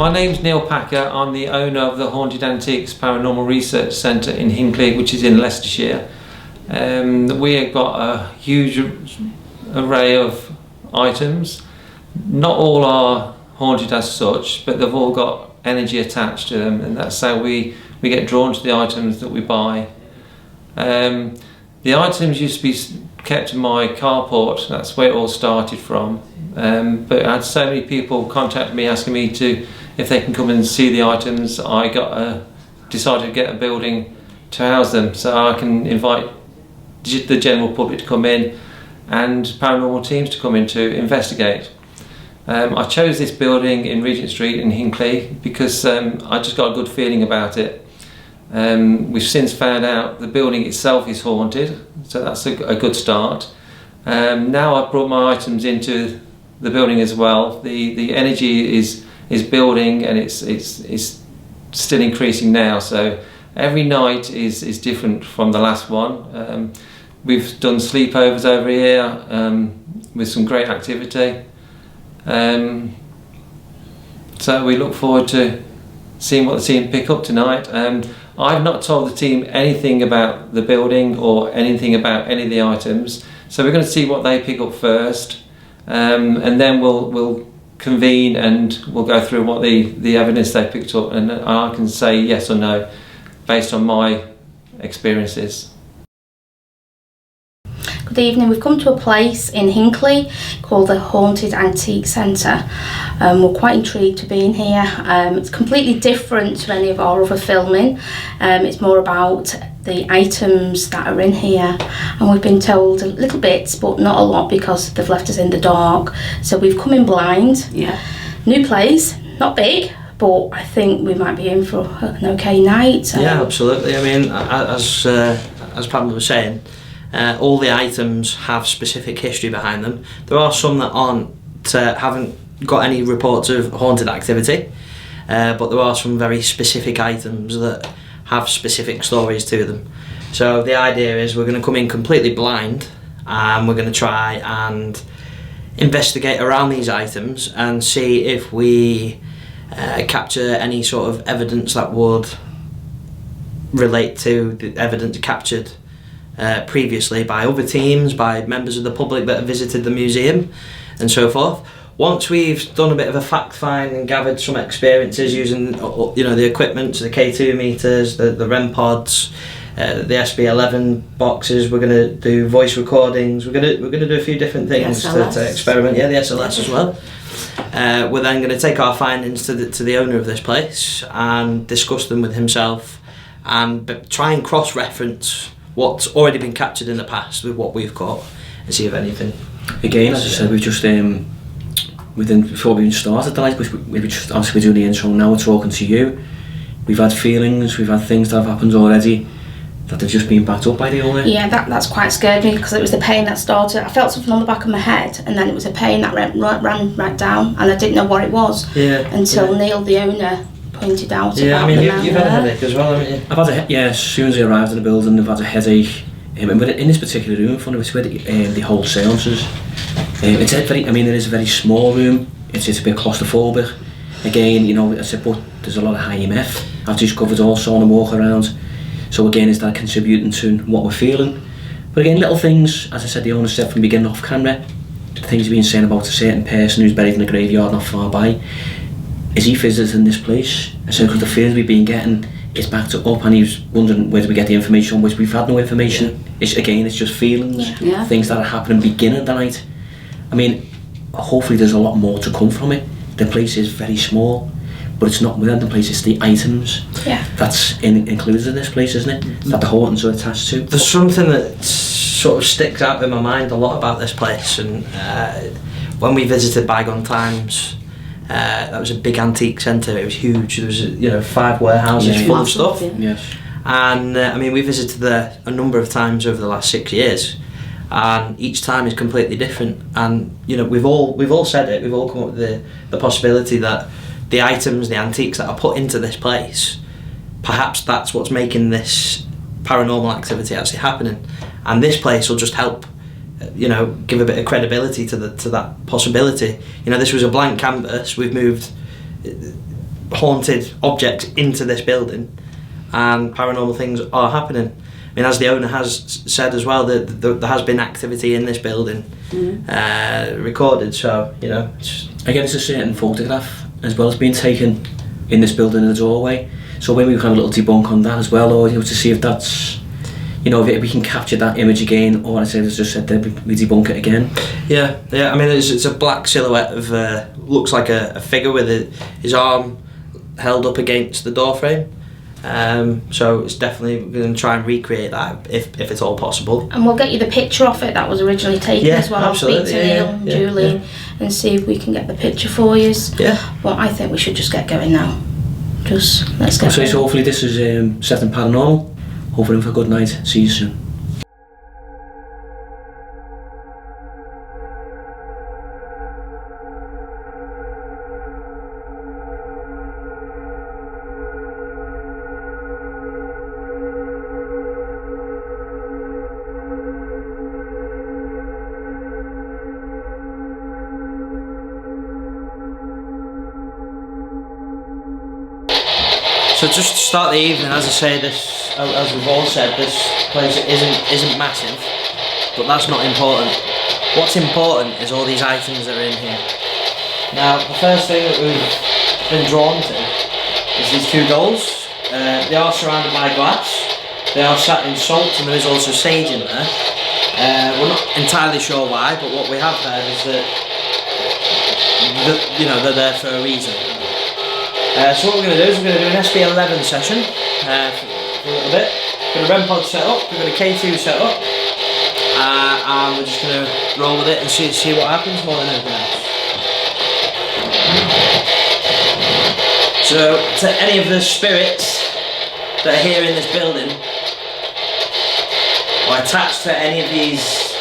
My name's Neil Packer. I'm the owner of the Haunted Antiques Paranormal Research Centre in Hinckley, which is in Leicestershire. We have got a huge array of items. Not all are haunted as such, but they've all got energy attached to them, and that's how we get drawn to the items that we buy. The items used to be kept in my carport. That's where it all started from. But I had so many people contact me asking me if they can come and see the items. I decided to get a building to house them, so I can invite the general public to come in and paranormal teams to come in to investigate. I chose this building in Regent Street in Hinckley because I just got a good feeling about it. We've since found out the building itself is haunted, so that's a good start. Now I've brought my items into the building as well. The energy is building, and it's still increasing now. So every night is different from the last one. We've done sleepovers over here with some great activity. So we look forward to seeing what the team pick up tonight. I've not told the team anything about the building or anything about any of the items, so we're going to see what they pick up first, and then we'll convene and we'll go through what the evidence they picked up, and I can say yes or no based on my experiences. Good evening. We've come to a place in Hinckley called the Haunted Antique Centre. We're quite intrigued to be in here. It's completely different to any of our other filming. It's more about the items that are in here, and we've been told a little bits but not a lot because they've left us in the dark. So we've come in blind. Yeah. New place, not big, but I think we might be in for an okay night. Yeah, absolutely. I mean, as Pamela was saying, all the items have specific history behind them. There are some that haven't got any reports of haunted activity, but there are some very specific items that have specific stories to them. So the idea is we're going to come in completely blind, and we're going to try and investigate around these items and see if we capture any sort of evidence that would relate to the evidence captured previously by other teams, by members of the public that have visited the museum and so forth. Once we've done a bit of a fact find and gathered some experiences using the equipment, the K2 meters, the REM pods, the SB11 boxes, we're going to do voice recordings, we're going to do a few different things to experiment. Yeah, the SLS as well. We're then going to take our findings to the owner of this place and discuss them with himself, and try and cross-reference what's already been captured in the past with what we've got and see if anything. Again, as I said, we've just before we even started the night, we just obviously doing the intro now, we're talking to you. We've had feelings, we've had things that have happened already that have just been backed up by the owner. Yeah, that's quite scared me because it was the pain that started. I felt something on the back of my head, and then it was a pain that ran right down, and I didn't know what it was until Neil, the owner, pointed out. Yeah, I mean, you've had a headache as well, haven't you? I've had as soon as I arrived in the building, I've had a headache. And in this particular room in front of us, where they hold seances. It is a very small room. It's a bit claustrophobic. Again, I said, but there's a lot of high EMF. I've discovered also on a walk around. So again, is that contributing to what we're feeling? But again, little things, as I said, the owner said from the beginning off camera, the things he's been saying about a certain person who's buried in a graveyard not far by. Is he visiting this place? I said, because the feelings we've been getting is backed up, and he was wondering where do we get the information on, which we've had no information. It's just feelings, things that are happening beginning of the night. I mean, hopefully there's a lot more to come from it. The place is very small, but it's not within the place, it's the items that's included in this place, isn't it? That the hauntings are attached to. There's something that sort of sticks out in my mind a lot about this place, and when we visited Bygone Times, that was a big antique centre. It was huge. There was 5 warehouses full of stuff. Yes. And I mean, we visited there a number of times over the last 6 years, and each time is completely different. And we've all said it. We've all come up with the possibility that the items, the antiques that are put into this place, perhaps that's what's making this paranormal activity actually happening. And this place will just help, give a bit of credibility to that possibility. This was a blank canvas. We've moved haunted objects into this building, and paranormal things are happening. I mean, as the owner has said as well, that there has been activity in this building recorded. So Again, it's a certain photograph as well as being taken in this building in the doorway. So maybe we can have a little debunk on that as well, or to see if that's, if we can capture that image again, or as I just said there, we debunk it again. Yeah. I mean, it's a black silhouette of looks like a figure with his arm held up against the door frame. So it's definitely going to try and recreate that if it's all possible. And we'll get you the picture off it that was originally taken as well. Absolutely. I'll speak to Neil and Julie and see if we can get the picture for you. Yeah. Well, I think we should just get going now. Let's get So going. hopefully this is Setting Paranormal. Hopefully have a good night. See you soon. So just to start the evening, as I say, this, as we've all said, this place isn't massive, but that's not important. What's important is all these items that are in here. Now, the first thing that we've been drawn to is these two dolls. They are surrounded by glass. They are sat in salt, and there is also sage in there. We're not entirely sure why, but what we have heard is that they're there for a reason. So what we're going to do is we're going to do an SB11 session for a little bit. We've got a REM pod set up, we've got a K2 set up, and we're just going to roll with it and see what happens more than anything else. So to any of the spirits that are here in this building, or attached to any of these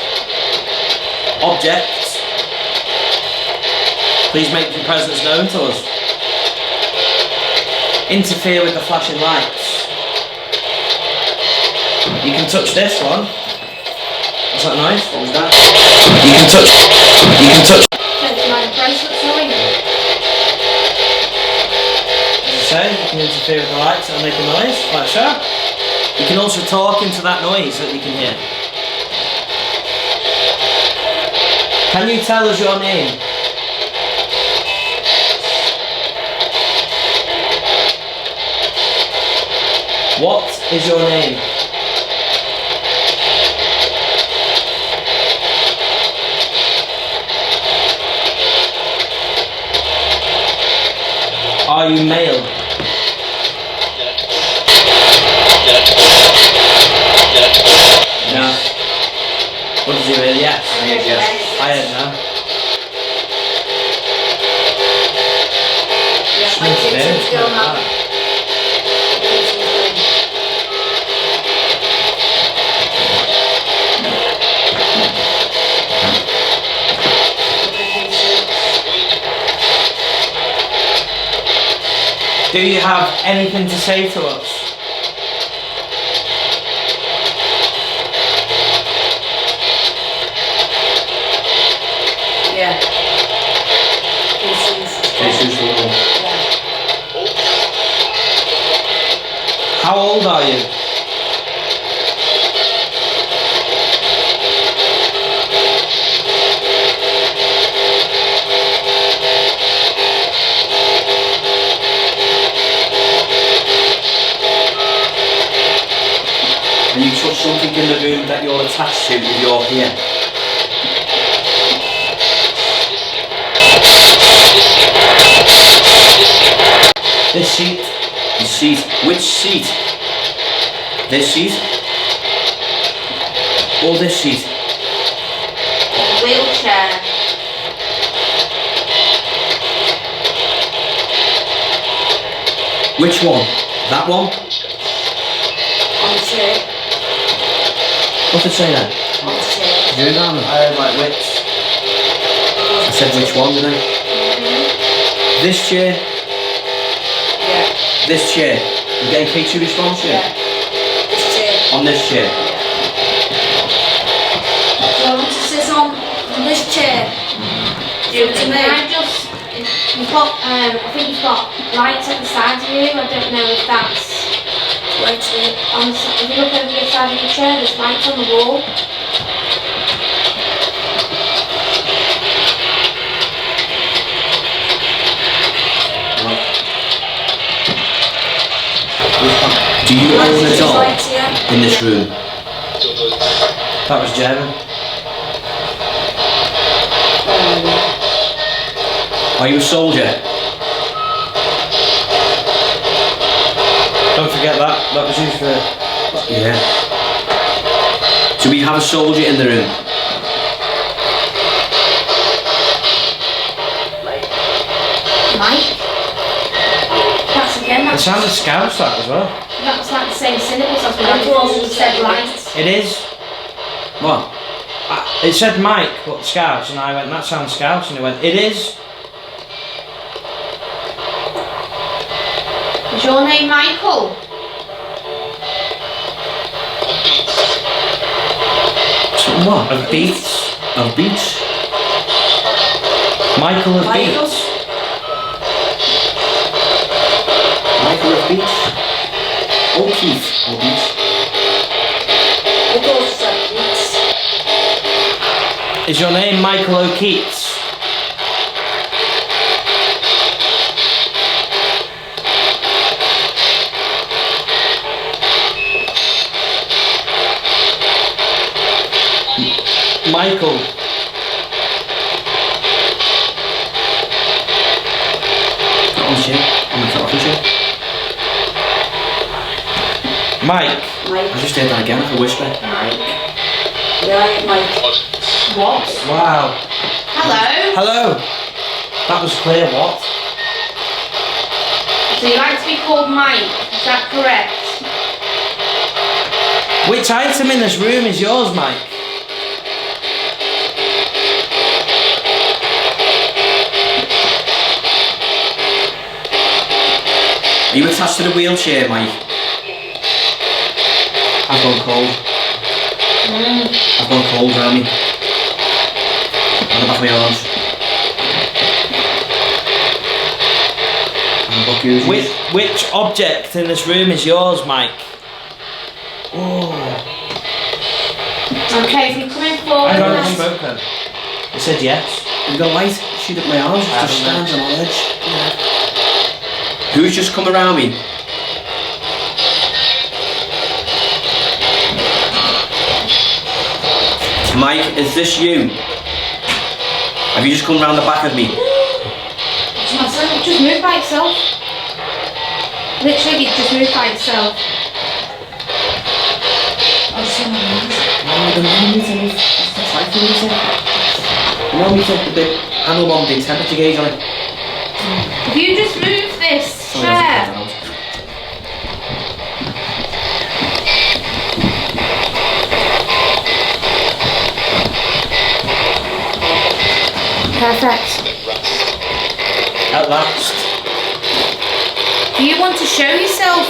objects, please make your presence known to us. Interfere with the flashing lights. You can touch this one. What's that noise? What was that? You can touch. My bracelet, sorry. As I say, you can interfere with the lights and make a noise, like so. You can also talk into that noise that we can hear. Can you tell us your name? What is your name? Are you male? No. What did you hear? Yes. I heard no. Do you have anything to say to us? Yeah. How old are you? And you touch something in the room that you're attached to if you're here. This seat. This seat. Which seat? This seat? Or this seat? Wheelchair. Which one? That one? On the chair. What's it say then? On the chair. You know, I heard like which. I said which one, didn't I? This chair? Yeah. This chair? You getting K2 response here? Yeah. This chair. On this chair? Do I want to sit on this chair? Give it to me. Can I just You've got, I think you've got lights at the side of you. I don't know if that's Right here. on the side. If you look over the side of your chair, there's lights on the wall. Do you own a There's doll lights here. in this room? That was German. Are you a soldier? Don't forget that. That was used for. Yeah. Do we have a soldier in the room? Mike? That's again, It that's, sounded Scouse that as well. that's like the same syllables as we That's had before. also We said the lights. It is. What? It said Mike, but Scouse, and I went, that sounds Scouse, and he went, it is. Is your name Michael? What? Of Beats. Of Beats? Michael of Michael? Beats. Michael of Beats? O'Keefe or Beats? It also said Beats. Is your name Michael O'Keats? Michael. Not on the chair. On the talking chair. Mike. Mike. I just heard that again, like a whisper. Mike. Yeah, Mike. What? Wow. Hello? Hello. That was clear, what? So you like to be called Mike, is that correct? Which item in this room is yours, Mike? Are you attached to the wheelchair, Mike? I've gone cold. I've gone cold around me. On the back of my arms. And I've got goosebumps. Which object in this room is yours, Mike? Okay, if you're coming forward, I got now- a smoke then. It said yes. You got light? Shoot up my arms, it just stands on the edge. Who's just come around me? Mike, is this you? Have you just come round the back of me? Just move by itself. Literally, it just moved by itself. I'll just say my name. No, the millimeter is the centimeter. No, we took the big handle on the temperature gauge on it. If you just move this Sorry, I chair, have to cut that out. perfect. At last. Do you want to show yourself?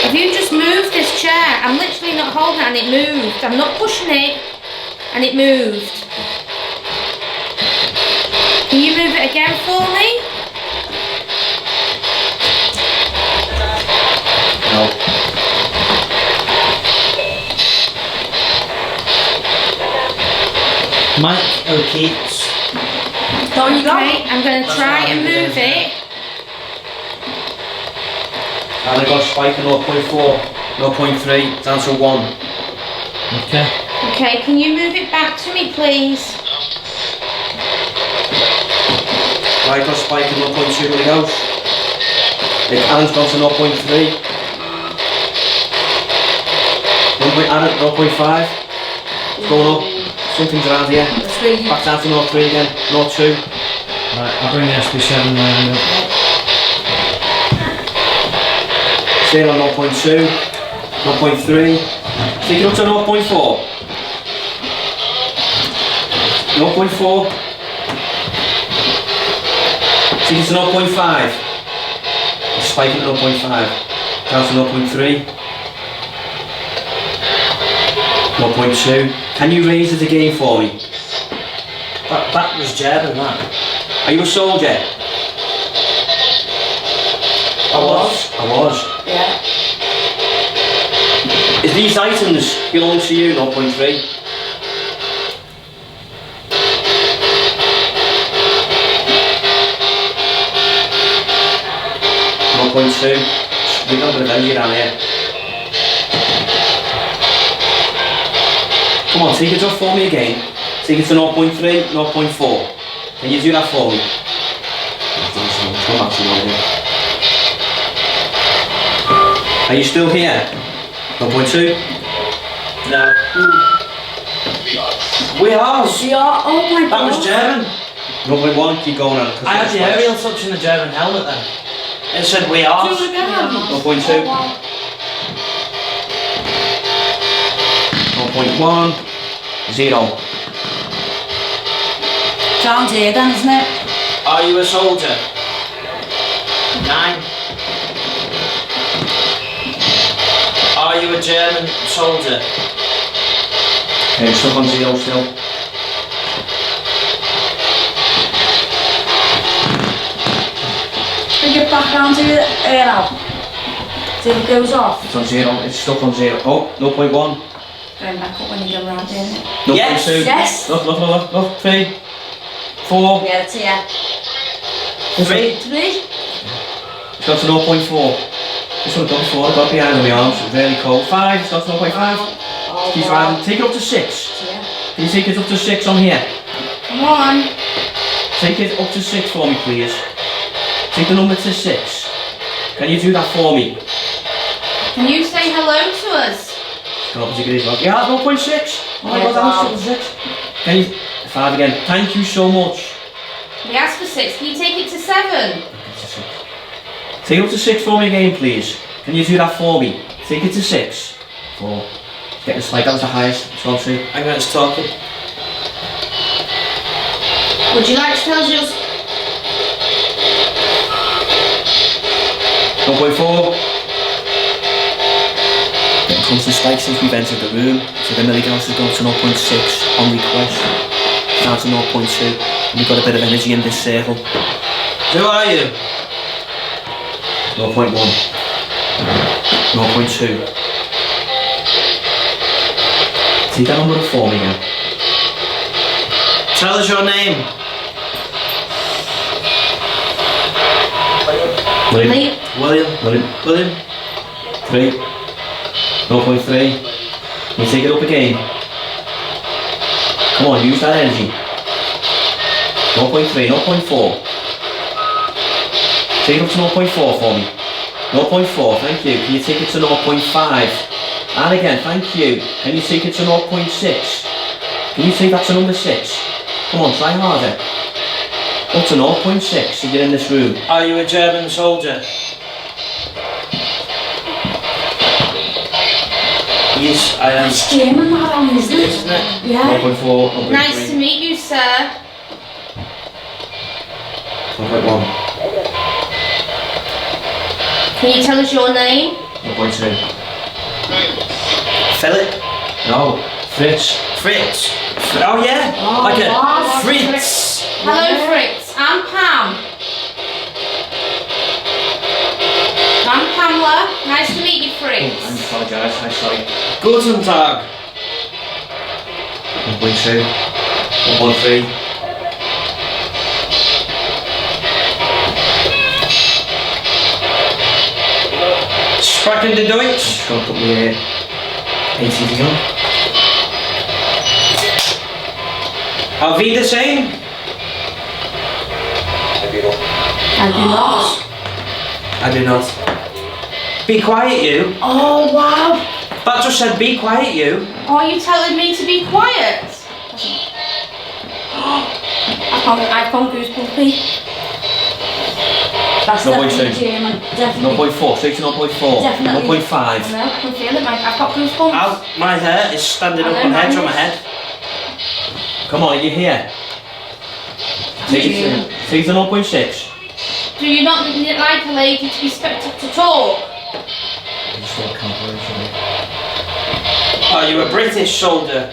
If you just move this chair, I'm literally not holding it and it moved. I'm not pushing it and it moved. Can you move it again for me? No. Mike O'Keats. Down you go. Okay, I'm going to That's try what and I'm doing, move yeah. it. And I got a spike of 0.4, 0.3, down to 1. Okay. Okay, can you move it back to me, please? Right, got a spike of 0.2 when it goes. Aaron's gone to 0.3. Aaron, 0.5. It's going up. Something's around here. That's where you. Back down to 0.3 again. 0.2. Right, I'll bring the SB7 round. Staying on 0.2. 0.3. Take it up to 0.4. 0.4. Take it to 0.5. Spike at 0.5. Down to 0.3. 0.2. Can you raise it again for me? That was Jed and that. Are you a soldier? I was. Yeah. Is these items belong to you? 0.3. 0.2. We got a bit of energy down here. Come on, take it off for me again. Take it to 0.3, 0.4. Can you do that for me? Come back to 0. Are you still here? 0.2? No. We are! Yeah, oh my That god. was German. 0.1, keep going on. I had the aerial touch in the German helmet then. It said we are. Do it again. 0.2. 0.1. 0. Sounds here then, isn't it? Are you a soldier? 9. Are you a German soldier? Okay, stuck on 0 still. Bring it back round to the air out. See if it goes off. It's on 0, it's stuck on 0. Oh, 0.1. Going back up when you go round in. 0.2. Yes, yes. Look. 3. 4. Yeah, it's here. 3. 3. It's got to 0.4. This one got before, I got behind on my arms, it's really cold. 5, it's got to 0.5. Oh, Keep wow. riding. Take it up to 6. Yeah. Can you take it up to 6 on here? Come on. Take it up to 6 for me, please. Take the number to 6. Can you do that for me? Can you say hello to us? Got up to degrees. Yeah, 0.6. Oh my god, that was 6. Can you... 5 again. Thank you so much. We asked for 6. Can you take it to 7? Take it up to 6 for me again, please. Can you do that for me? Take it to 6. 4. Get the spike, that was the highest. It's gone to. I'm going to stop it. Would you like to tell us your... 0.4. Getting close to spike since we've entered the room. So the milligrams has gone to 0.6 on request. Down to 0.2. And we've got a bit of energy in this circle. Who are you? 0.1. 0.2. Take that number for me again. Tell us your name. William. William. 3. 0.3. Can you take it up again? Come on, use that energy. 0.3, 0.4. Take it up to 0.4 for me. 0.4, thank you. Can you take it to 0.5? And again, thank you. Can you take it to 0.6? Can you take that to number 6? Come on, try harder. Up to 0.6 if you're in this room. Are you a German soldier? Yes, I am. It's German, madam, isn't it? Isn't it? Yeah. 0.4, 0.3. Nice to meet you, sir. 1.1, Can you tell us your name? 1.2. Philip? No, Fritz. Fritz? Oh yeah? Oh, Like a wow. Fritz. Hello, Yeah. Fritz. I'm Pam. I'm Pamela. Nice to meet you, I Fritz. apologise, I'm sorry. Guten Tag. 1.2, 1.3. Sprechen Sie Deutsch? Just gonna put the ATV on. Auf Wiedersehen? I do not. I do not. Be quiet, you. Oh, wow. That just said be quiet, you. Are you telling me to be quiet? I've gone goosebumpy. That's 0.2. definitely German. Definitely. 0.4, straight to 0.4. Definitely. 0.5. I know, I can feel it. I've got goosebumps. Ow, my hair is standing up on edge on my head. Come on, are you here? Take it to 0.6. Do you not like a lady to be expected to talk? Are you a British soldier?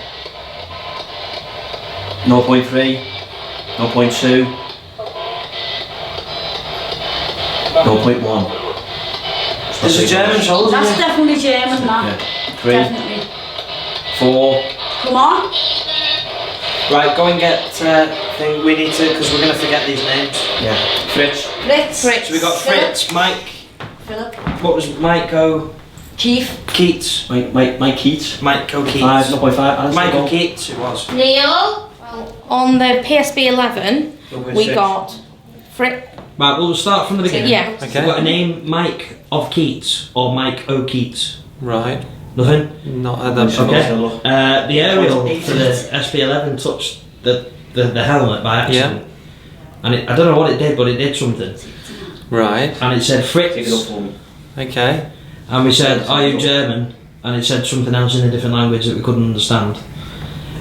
0.3, 0.2, 0.1. There's a German soldier. That's definitely German, that. Yeah. 3, Definitely. 4. Come on. Right, go and get thing. We need to, because we're going to forget these names. Yeah. Fritz. Fritz. So we got Fritz, Mike. Philip. What was Mike O? Keith. Keats. Mike Keats. Mike O. Keats. 5, 0.5. Michael Keats, it was. Neil. On the PSB 11, we 0.6. got Fritz. Right, we'll start from the beginning. Yeah. We've got a name, Mike of Keats, or Mike O. Keats. Right. Nothing? Not had that before. Okay. The aerial for the SP11 touched the helmet by accident. And I don't know what it did, but it did something. Right. And it said Take it up Fritz. for me. Okay. And we said, are you German? And it said something else in a different language that we couldn't understand.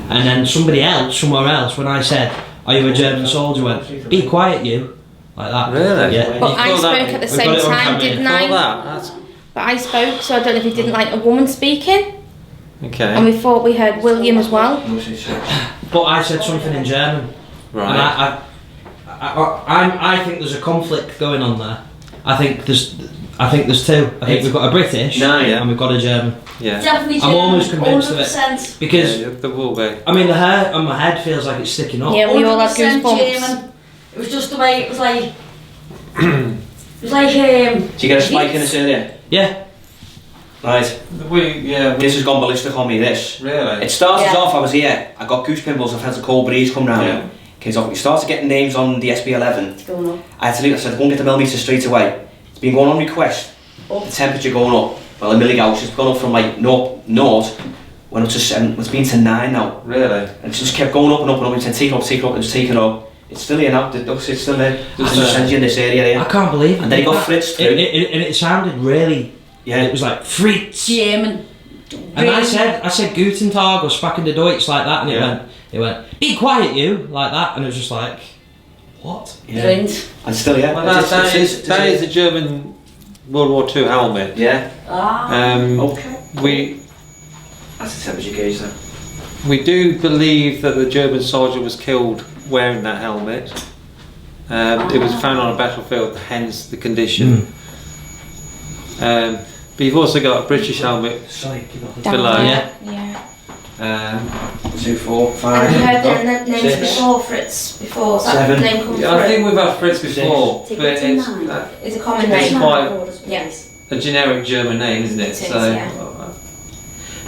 And then somebody else, somewhere else, when I said, are you a German soldier, went, be quiet you. Like that. Really? Yeah. But You I call that- spoke at the we've same got it on time, camera. didn't Call I? that? That's But I spoke, so I don't know if he didn't like a woman speaking. And okay. we thought we heard William as well. But I said something in German. And Right. I think there's a conflict going on there. I think there's two. I think we've got a British No, yeah. and we've got a German. Yeah. Definitely I'm German. almost convinced of it. 100%. Because, Yeah, the will be. I mean, the hair on my head feels like it's sticking up. Yeah, we all had 100% goosebumps. German. It was just the way it was like. It was like Do you get a spike in this area? Yeah. Right. This has gone ballistic on me, this. Really? It started Yeah. off, I was here, I got goose pimples, I felt a cold breeze come round. Yeah. Okay, so we started getting names on the SB11. It's going up. I had to leave, I said, go and get the millimetre straight away. It's been going on request. Up. The temperature going up. Well, the milligauss has gone up from like naught, went up to 7, it's been to 9 now. Really? And it just kept going up and up and up, and said, take it up, and just take it up. It's still here now, the ducks, it's still there. There's a send you in this area I here. can't believe it. And then he got Fritz through. And it sounded really. Yeah. It was like Fritz. German. And I said Guten Tag or Sprachen der Deutsch like that, and it went, be quiet you, like that, and it was just like, what? Yeah. Brilliant. And still, yeah. Well, that is a German World War II helmet. Yeah. Ah. Okay. We That's the temperature gauge there. we do believe that the German soldier was killed wearing that helmet. It was found on a battlefield, hence the condition. But you've also got a British helmet Sorry, keep up. Down below. there, Yeah. Yeah. 2, 4, 5. And you heard the names 6. before, Fritz, before. Is that 7. name come Yeah, I through? think we've had Fritz before, Take but it to it's 9. It's a common It's name. quite Yeah. a generic German name, isn't it? It is, So yeah.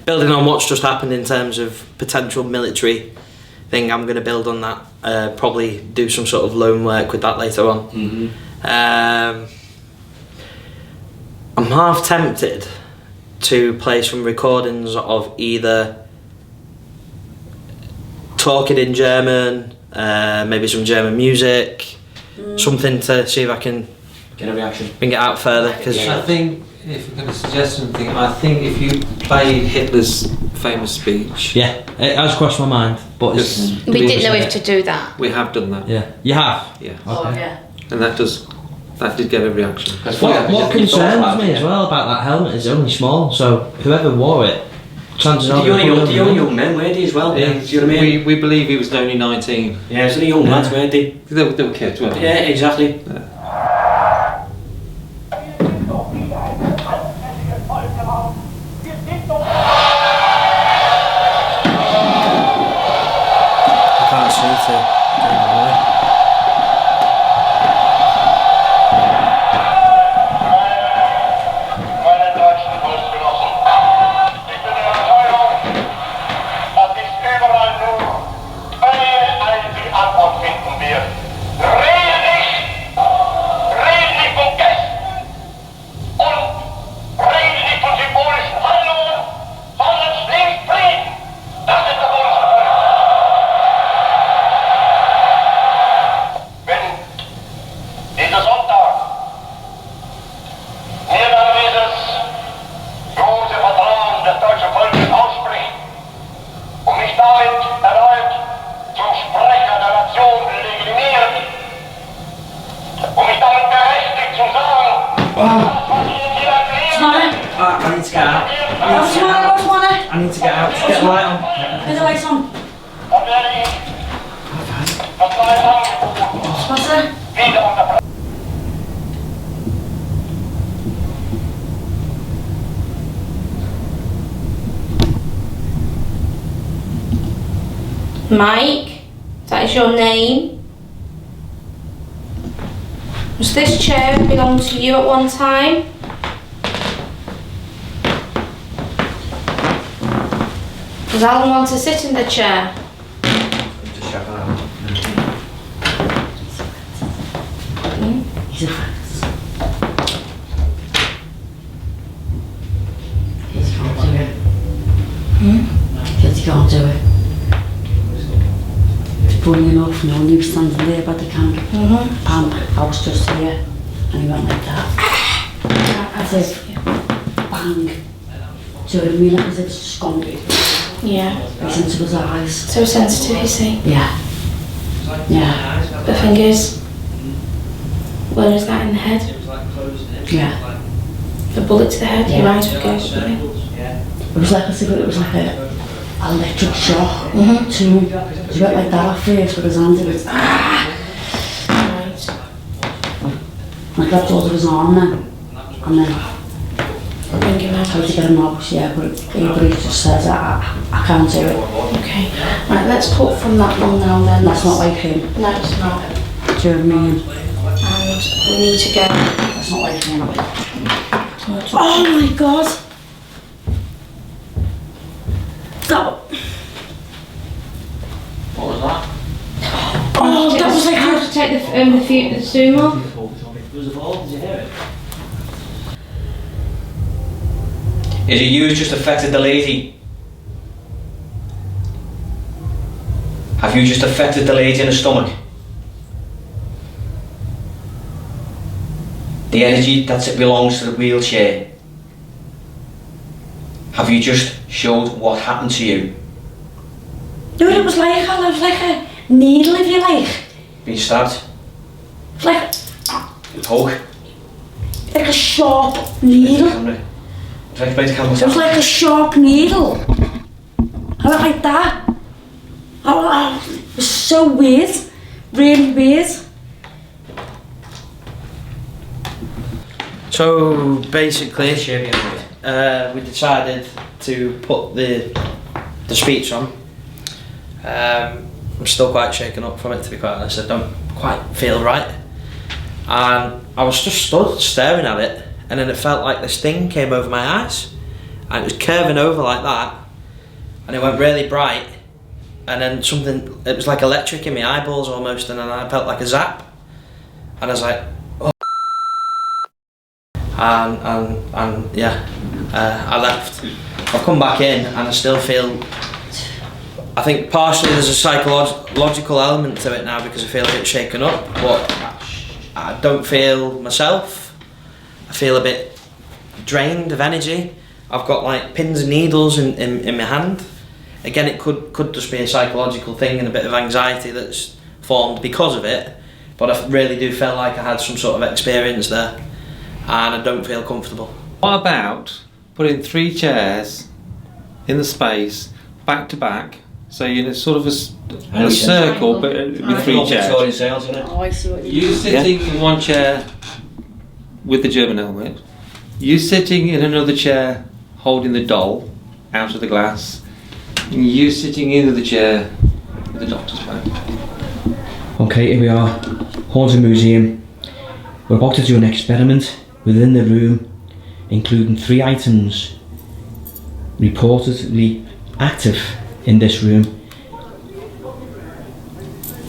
Building on what's just happened in terms of potential military thing, I'm going to build on that. Probably do some sort of loan work with that later on. Mm-hmm. I'm half tempted to play some recordings of either talking in German, maybe some German music, something to see if I can Get a reaction. bring it out further. Because I think if we're going to suggest something, I think if you played Hitler's famous speech, yeah, it has crossed my mind, but it's, just We didn't know if to do that. we have done that. yeah, you have. Yeah, Oh, Okay. yeah. and that did get a reaction. What concerns me as well about that helmet is only small, so whoever wore it, chances are The only young men, weren't they, as well? Yeah, Do you know what I mean? we believe he was only 19. Yeah, it's only young lads, weren't they? They were kids, weren't they? Yeah, exactly. I can't see to. Meine deutschen Bundesgenossen, ich bin der Überzeugung, dass dies überall nur eine einzige Antwort finden wird. Rede nicht von Gästen und rede nicht von symbolischen Handlungen, sondern schließt Frieden. Das ist das unsere Politik. Wenn dieser Sonntag mir dann dieses große Vertrauen des deutschen Volkes ausspricht und mich damit erneut zum Sprecher der Nation legitimiert und mich damit berechtigt zu sagen, was ich jetzt hier erkläre, I need to get out. What's the matter? What's the matter? I need to get out. Get the light on. Get the lights on. dann werde ich das neue Angebot What's that? wieder unter Mike, that is your name. Does this chair belong to you at one time? Does Alan want to sit in the chair? He's a fact. He can't do it. He can't do it. Funny enough, no, he was standing there by the camp, and I was just here, and he went like that. As if, bang. Do you know what I mean? Like as if it's just gone Yeah. right into his eyes. So sensitive, you see. Yeah. Yeah. The thing is, where is that in the head? Yeah. The bullet to the head, your Yeah. eyes would go. It was like as if it was like a electric shock to him. He went like that at first with his hand. It was Right. I grabbed hold of his arm then, and then Bring him tried to out. get him out. Yeah, but he just says I can't do it. Okay. Right, let's put from that one now then. That's not like him. No, it's not. Do you know what I mean? And we need to go. That's not like him. Oh my god! That, What was that? oh, that was like how to take the sumo. Was the ball? Did you hear it? Is it you who's just affected the lady? Have you just affected the lady in the stomach? The energy that belongs to the wheelchair. Have you just showed what happened to you? No, it was like a needle, if you like. Been stabbed? It was like Poke? a sharp needle. Camera. Try to play the camera. It was like a sharp needle. I went like that. It was so weird. Really weird. So basically, we decided to put the speech on. I'm still quite shaken up from it, to be quite honest. I don't quite feel right. And I was just stood staring at it, and then it felt like this thing came over my eyes, and it was curving over like that, and it went really bright, and then something, it was like electric in my eyeballs almost, and then I felt like a zap, and I was like, oh. And yeah, I left. I've come back in, and I still feel, I think partially there's a psychological element to it now because I feel a bit shaken up, but I don't feel myself. I feel a bit drained of energy. I've got like pins and needles in my hand. Again, it could just be a psychological thing and a bit of anxiety that's formed because of it, but I really do feel like I had some sort of experience there, and I don't feel comfortable. What about putting 3 chairs in the space, back to back, so you're in a sort of a circle, but with 3 chairs. Sales, isn't it? Oh, I see what you You sitting in one chair with the German helmet, you sitting in another chair holding the doll out of the glass, and you sitting in the chair with the doctor's bag. Okay, here we are, Haunted Museum. We're about to do an experiment within the room, including 3 items reportedly active in this room.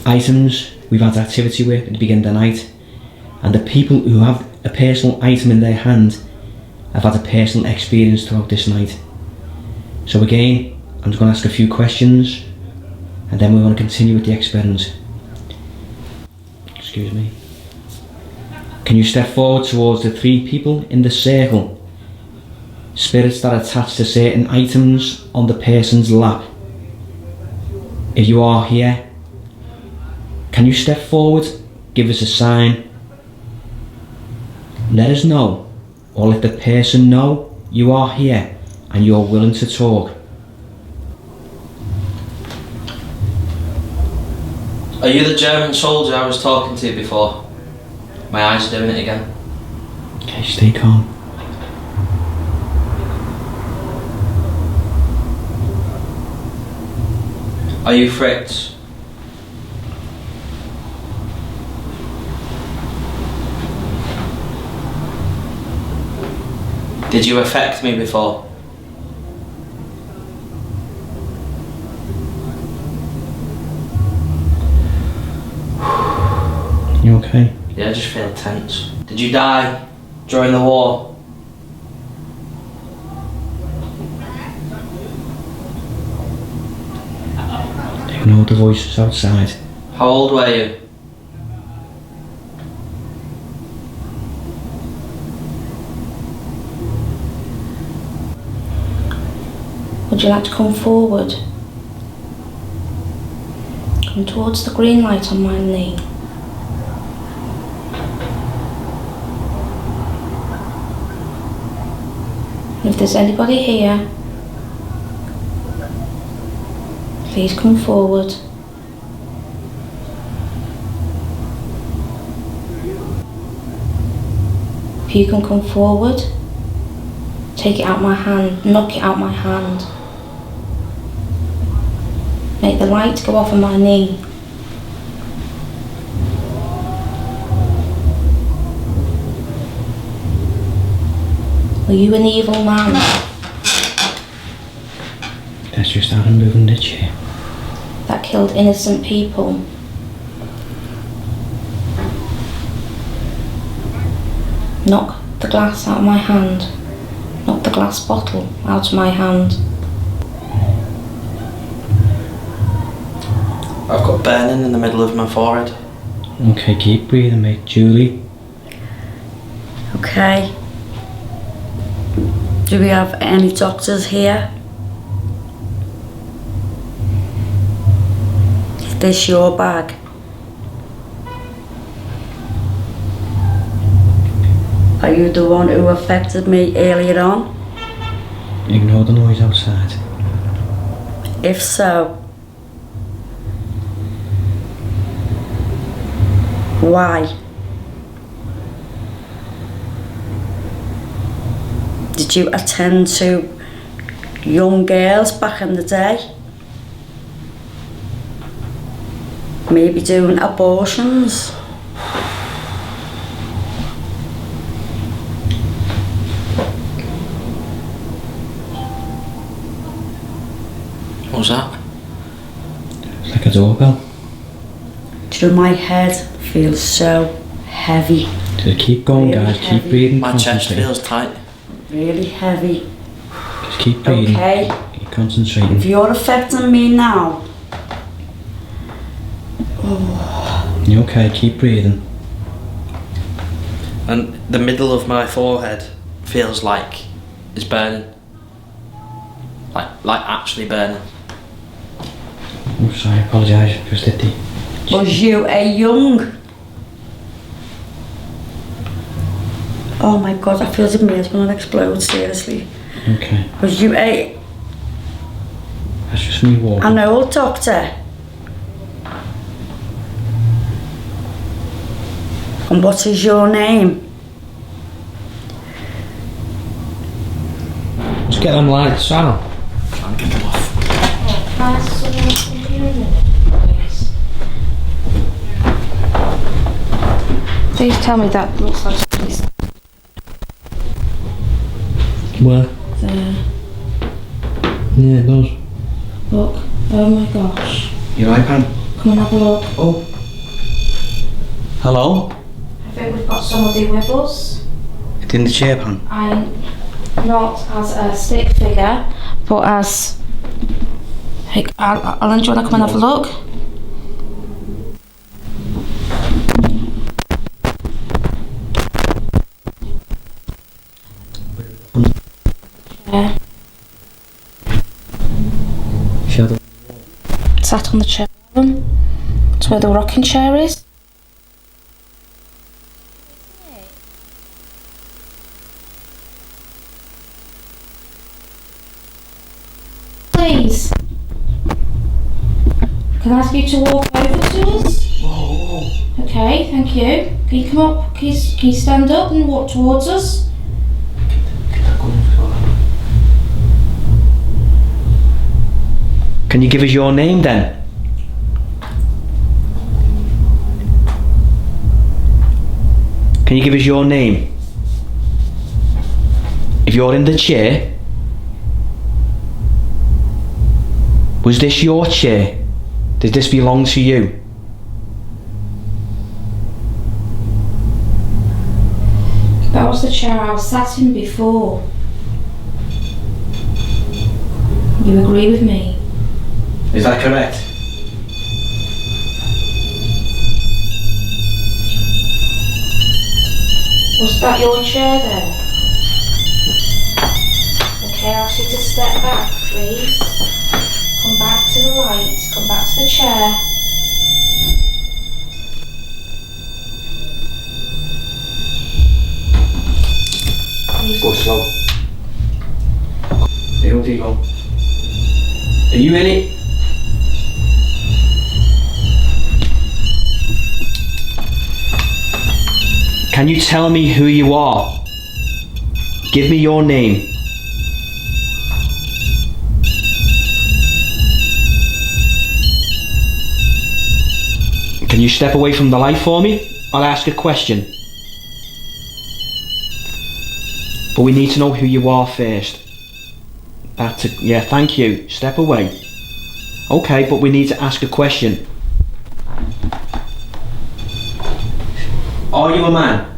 Items we've had activity with at the beginning of the night, and the people who have a personal item in their hand have had a personal experience throughout this night. So again, I'm just going to ask a few questions, and then we're going to continue with the experiment. Excuse me. Can you step forward towards the 3 people in the circle? Spirits that are attached to certain items on the person's lap. If you are here, can you step forward, give us a sign, let us know, or let the person know you are here and you're willing to talk. Are you the German soldier I was talking to before? My eyes are doing it again. Okay, stay calm. Are you Fritz? Did you affect me before? You okay? Yeah, I just feel tense. Did you die during the war? You know the voices outside. How old were you? Would you like to come forward? Come towards the green light on my knee. If there's anybody here, please come forward. If you can come forward, take it out my hand, knock it out my hand. Make the light go off on my knee. Are you an evil man? That's just Adam moving the chair. That killed innocent people? Knock the glass out of my hand. Knock the glass bottle out of my hand. I've got burning in the middle of my forehead. Okay, keep breathing, mate. Julie. Okay. Do we have any doctors here? Is this your bag? Are you the one who affected me earlier on? Ignore the noise outside. If so, why? Did you attend to young girls back in the day? Maybe doing abortions? What was that? It's like a doorbell. Do my head feels so heavy, Just keep going, Really guys. Keep heavy. breathing. My chest concentrate. feels tight. really heavy. Just keep breathing. Okay, Keep concentrating. if you're affecting me now, You okay? Keep breathing. And the middle of my forehead feels like it's burning. Like actually burning. Oh, sorry. Apologise. Just hit the. was you a young? Oh my god, I feel as if my head's gonna explode, seriously. Okay. Was you a That's just me walking. an old doctor? And what is your name? Let's get them lights out. Try and get them off. Please tell me that looks like this. Where? There. Yeah, it does. Look. Oh my gosh. Your iPad. Come and have a look. Oh. Hello? I think we've got somebody with us. It's in the chair pan. I'm not as a stick figure, but as. Hey, Alan, do you want to come and have a look? Yeah. Shadow. Sat on the chair. That's where the rocking chair is. Please. Can I ask you to walk over to us? Okay, thank you. Can you come up? Can you stand up and walk towards us? Can you give us your name then? Can you give us your name? If you're in the chair, was this your chair? Did this belong to you? That was the chair I was sat in before. You agree with me? Is that correct? Was that your chair then? Okay, I'll ask you to step back, please. Come back to the light, come back to the chair. Go slow. Here you go. Are you in it? Can you tell me who you are? Give me your name. Can you step away from the light for me? I'll ask a question. But we need to know who you are first. Yeah, thank you. Step away. Okay, but we need to ask a question. Are you a man?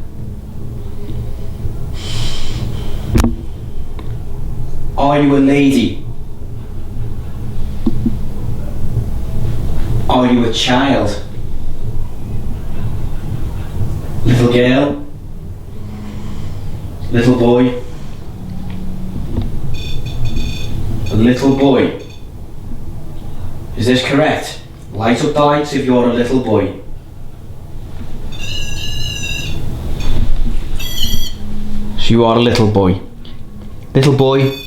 Are you a lady? Are you a child? Little girl? Little boy? A little boy? Is this correct? Light up the lights if you're a little boy. So you are a little boy. Little boy,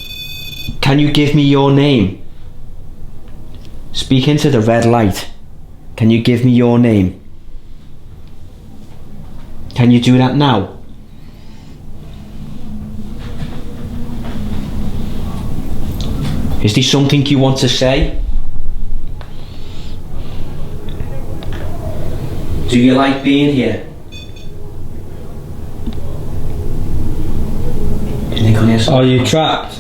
can you give me your name? Speak into the red light. Can you give me your name? Can you do that now? Is there something you want to say? Do you like being here? Are you trapped?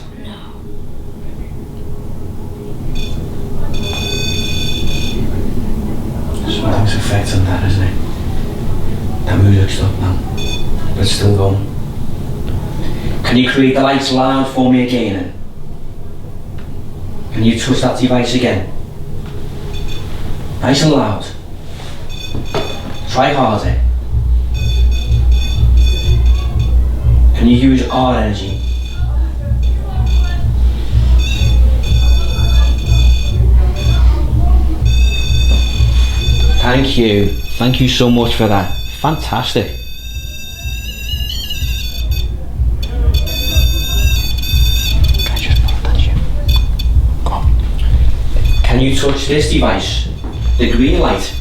Something's affecting that, isn't it? That music stopped now. But it's still going. Can you create the lights loud for me again? Can you touch that device again? Nice and loud. Try harder. Can you use our energy? Thank you. Thank you so much for that. Fantastic. Can I just put that here? Go on. Can you touch this device? The green light.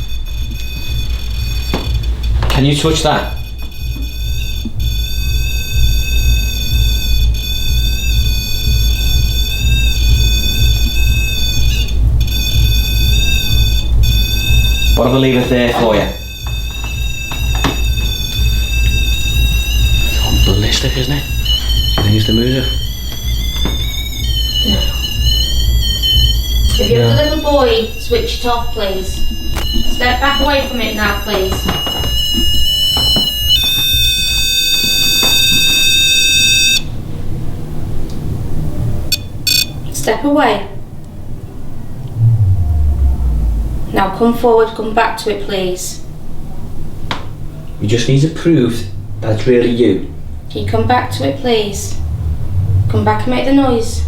Can you touch that? What if I leave it there for you? It's all ballistic, isn't it? Do you think it's the music? If you're the little boy, switch it off, please. Step back away from it now, please. Step away. Now come forward, come back to it, please. We just need to prove that it's really you. Can you come back to it, please? Come back and make the noise.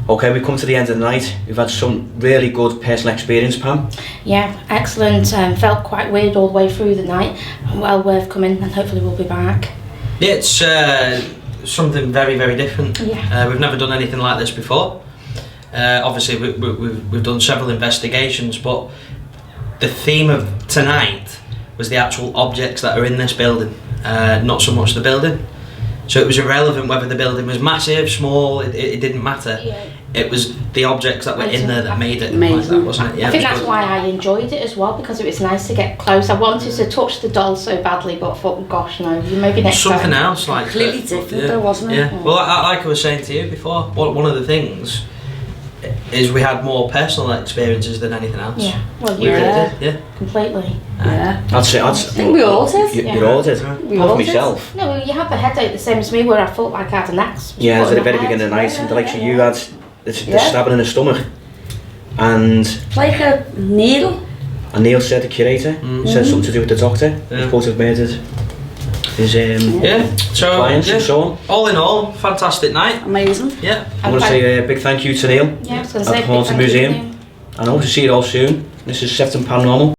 Okay, we've come to the end of the night. We've had some really good personal experience, Pam. Yeah, excellent. Felt quite weird all the way through the night. Well worth coming, and hopefully we'll be back. Yeah, it's something very, very different. Yeah. We've never done anything like this before. Obviously, we've done several investigations, but the theme of tonight was the actual objects that are in this building, not so much the building. So it was irrelevant whether the building was massive, small, it didn't matter. Yeah. It was the objects that were in there that made it like Amazing. that, wasn't it? Yeah, I think it was that's good. why I enjoyed it as well, because it was nice to get close. I wanted to touch the doll so badly, but I thought, gosh, no, maybe next Something time. else like Completely that. different though, wasn't it? Yeah. Well, like I was saying to you before, one of the things is we had more personal experiences than anything else. Yeah, well, We you really did, did. Yeah. completely. Yeah. I'd say, I think we all did. You all did. We Apart all from did. myself. No, well, you had the headache the same as me, where I felt like I had an axe. Yeah, put at the in my very head. beginning of the night, and like so you had the Yeah. stabbing in the stomach, and Like a needle. Neil said, the curator, said something to do with the doctor. Yeah. He's supposed to have murdered his Yeah. So clients and so on. all in all, fantastic night. Amazing. Yeah. I want to say a big thank you to Neil Yeah, I was going at to the say, Haunted big thank you Museum. to you. and I hope to see you all soon. This is Sefton Paranormal.